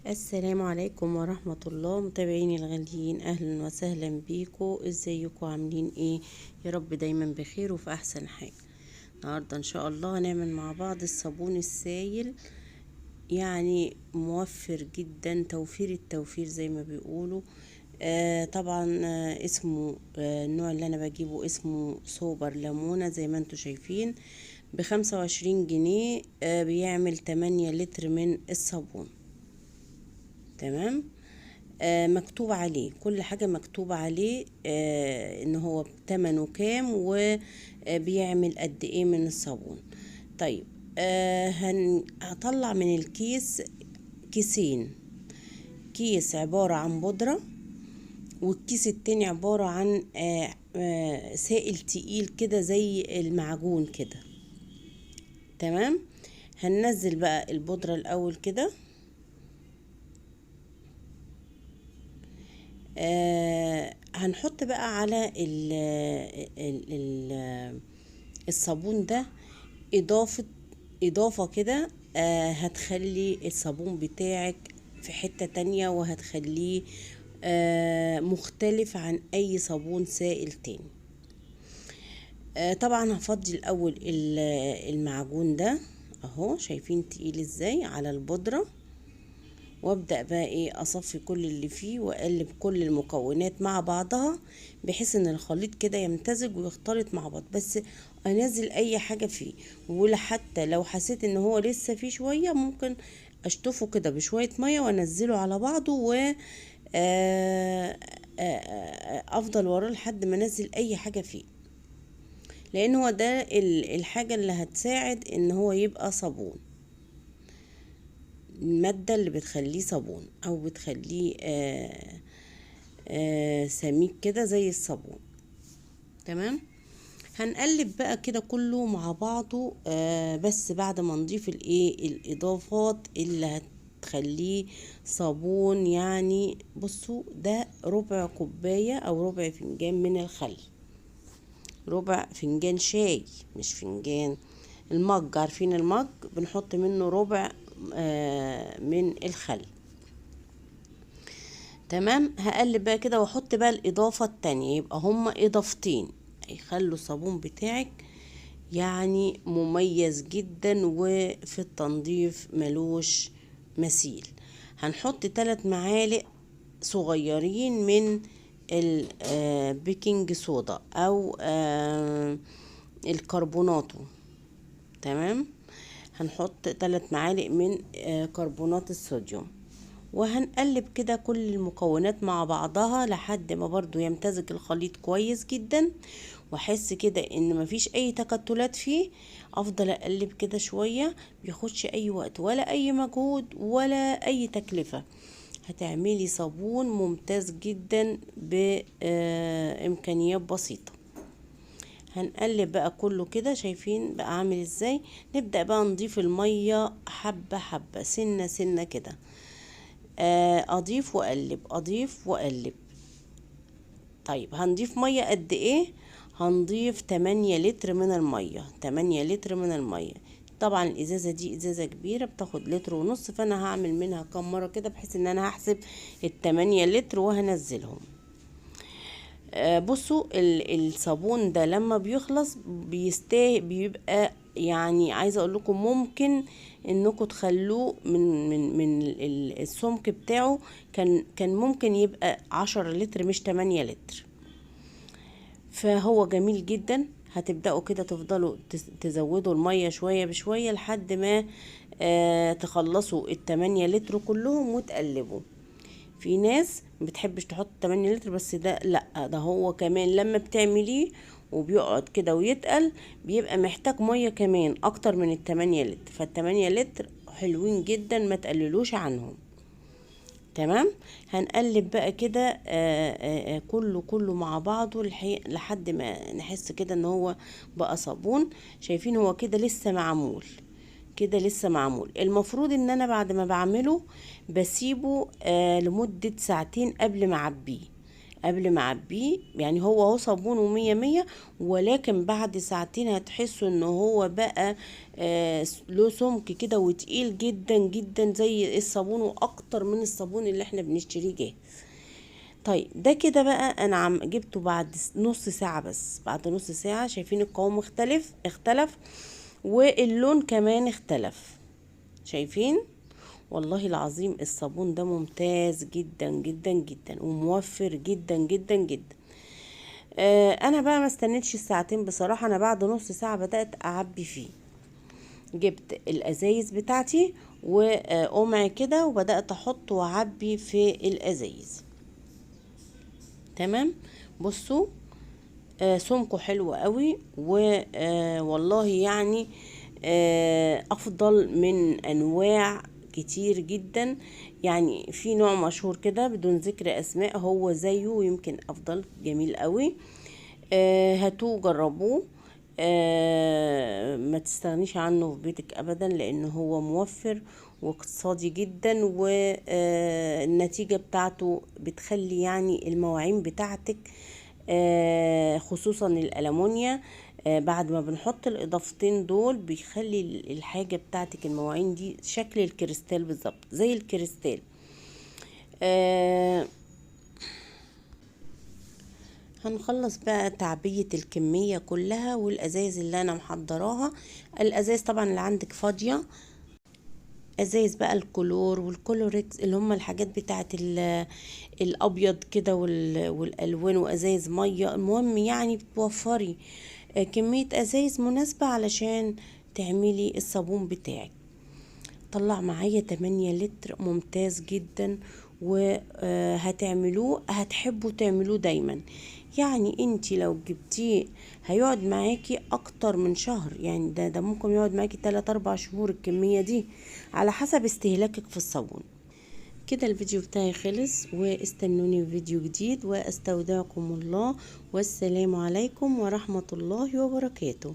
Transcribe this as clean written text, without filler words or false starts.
السلام عليكم ورحمة الله متابعيني الغاليين، اهلا وسهلا بيكم. ازيكم عاملين ايه؟ يا رب دايما بخير وفي احسن حال. النهارده ان شاء الله هنعمل مع بعض الصابون السائل، يعني موفر جدا، توفير التوفير زي ما بيقولوا. طبعا اسمه النوع اللي انا بجيبه اسمه سوبر ليمونة زي ما انتوا شايفين، ب25 جنيه. بيعمل 8 لتر من الصابون. تمام. مكتوب عليه كل حاجة، مكتوب عليه ان هو تمنه كام وبيعمل قد ايه من الصابون. طيب، هطلع من الكيس كيسين، كيس عبارة عن بودرة، والكيس التاني عبارة عن سائل تقيل كده زي المعجون كده. تمام. هننزل بقى البودرة الأول كده. هنحط بقى على ال الصابون ده إضافة كده، هتخلي الصابون بتاعك في حتة تانية، وهتخليه مختلف عن أي صابون سائل تاني. طبعا هفضي الأول المعجون ده اهو، شايفين تقيل ازاي على البودرة، وابدأ بقى ايه اصفي كل اللي فيه واقلب كل المكونات مع بعضها، بحيث ان الخليط كده يمتزج ويختلط مع بعض. بس انزل اي حاجة فيه، ولحتى لو حسيت ان هو لسه فيه شوية ممكن اشطفه كده بشوية مية وانزله على بعضه، و افضل وراه لحد ما انزل اي حاجة فيه، لان هو ده الحاجة اللي هتساعد ان هو يبقى صابون. المادة اللي بتخليه صابون او بتخليه سميك كده زي الصابون. تمام. هنقلب بقى كده كله مع بعضه، بس بعد ما نضيف الاضافات اللي هتخليه صابون. يعني بصوا، ده ربع كوباية او ربع فنجان من الخل، ربع فنجان شاي مش فنجان. المج، عارفين المج؟ بنحط منه ربع من الخل. تمام. هقلب بقى كده واحط بقى الاضافة التانية، يبقى هما اضافتين هيخلوا الصابون بتاعك يعني مميز جدا، وفي التنظيف ملوش مثيل. هنحط 3 معالق صغيرين من البيكنج صودا او الكربوناتو. تمام. هنحط 3 معالق من كربونات الصوديوم، وهنقلب كده كل المكونات مع بعضها لحد ما برضو يمتزج الخليط كويس جدا، واحس كده ان مفيش اي تكتلات فيه. افضل اقلب كده شوية، بياخدش اي وقت ولا اي مجهود ولا اي تكلفة. هتعملي صابون ممتاز جدا بامكانيات بسيطة. هنقلب بقى كله كده، شايفين بقى عامل ازاي؟ نبدأ بقى نضيف المية حبة حبة، سنة سنة كده. اضيف واقلب، اضيف واقلب. طيب هنضيف مية قد ايه؟ هنضيف 8 لتر من المية، 8 لتر من المية. طبعا الازازة دي ازازة كبيرة بتاخد لتر ونص، فانا هعمل منها كم مرة كده بحيث ان انا هحسب ال8 لتر وهنزلهم. بصوا الصابون ده لما بيخلص بيبقى، يعني عايزه اقول لكم ممكن انكم تخلوه من السمك بتاعه كان ممكن يبقى 10 لتر مش 8 لتر. فهو جميل جدا. هتبدأوا كده تفضلوا تزودوا المية شوية بشوية لحد ما تخلصوا ال8 لتر كلهم وتقلبوا. في ناس بتحبش تحط 8 لتر، بس ده لا، ده هو كمان لما بتعمليه وبيقعد كده ويتقل بيبقى محتاج مية كمان اكتر من ال8 لتر، فال8 لتر حلوين جدا، ما تقللوش عنهم. تمام. هنقلب بقى كده كله مع بعضه لحد ما نحس كده ان هو بقى صابون. شايفين هو كده لسه معمول، كده لسه معمول. المفروض ان انا بعد ما بعمله بسيبه لمدة ساعتين قبل ما اعبيه. قبل ما اعبيه. يعني هو صابونه 100 ولكن بعد ساعتين هتحسوا ان هو بقى له سمك كده وتقيل جدا جدا زي الصابون، واكتر من الصابون اللي احنا بنشتريه جاهز. طيب ده كده بقى انا جبته بعد نص ساعة. بس بعد نص ساعة شايفين القوام اختلف واللون كمان اختلف. شايفين؟ والله العظيم الصابون ده ممتاز جدا جدا جدا وموفر جدا جدا جدا. انا بقى ما استنيتش الساعتين بصراحة، انا بعد نص ساعة بدأت اعبي فيه. جبت الازايز بتاعتي وقمع كده وبدأت احط واعبي في الازايز. تمام. بصوا سمكه حلو قوي والله يعني افضل من انواع كتير جدا. يعني في نوع مشهور كده بدون ذكر اسماء هو زيه ويمكن افضل، جميل قوي. هاتوه جربوه. ما تستغنيش عنه في بيتك ابدا لانه هو موفر واقتصادي جدا، والنتيجة بتاعته بتخلي يعني المواعين بتاعتك خصوصا الألمونيا بعد ما بنحط الإضافتين دول بيخلي الحاجة بتاعتك المواعين دي شكل الكريستال بالظبط زي الكريستال. هنخلص بقى تعبية الكمية كلها والأزايز اللي أنا محضراها. الأزايز طبعا اللي عندك فاضية، ازايز بقى الكلور والكولوريكس اللي هم الحاجات بتاعت الابيض كده والالوان، وازايز ميه. المهم يعني بتوفري كمية ازايز مناسبة علشان تعملي الصابون بتاعك. طلع معايا 8 لتر ممتاز جدا، وهتعملوه هتحبوا تعملوه دايما. يعني انتي لو جبتيه هيقعد معاكي اكتر من شهر. يعني ده ممكن يقعد معاكي 3-4 شهور الكمية دي على حسب استهلاكك في الصابون. كده الفيديو بتاعي خلص، واستنوني في فيديو جديد، واستودعكم الله، والسلام عليكم ورحمة الله وبركاته.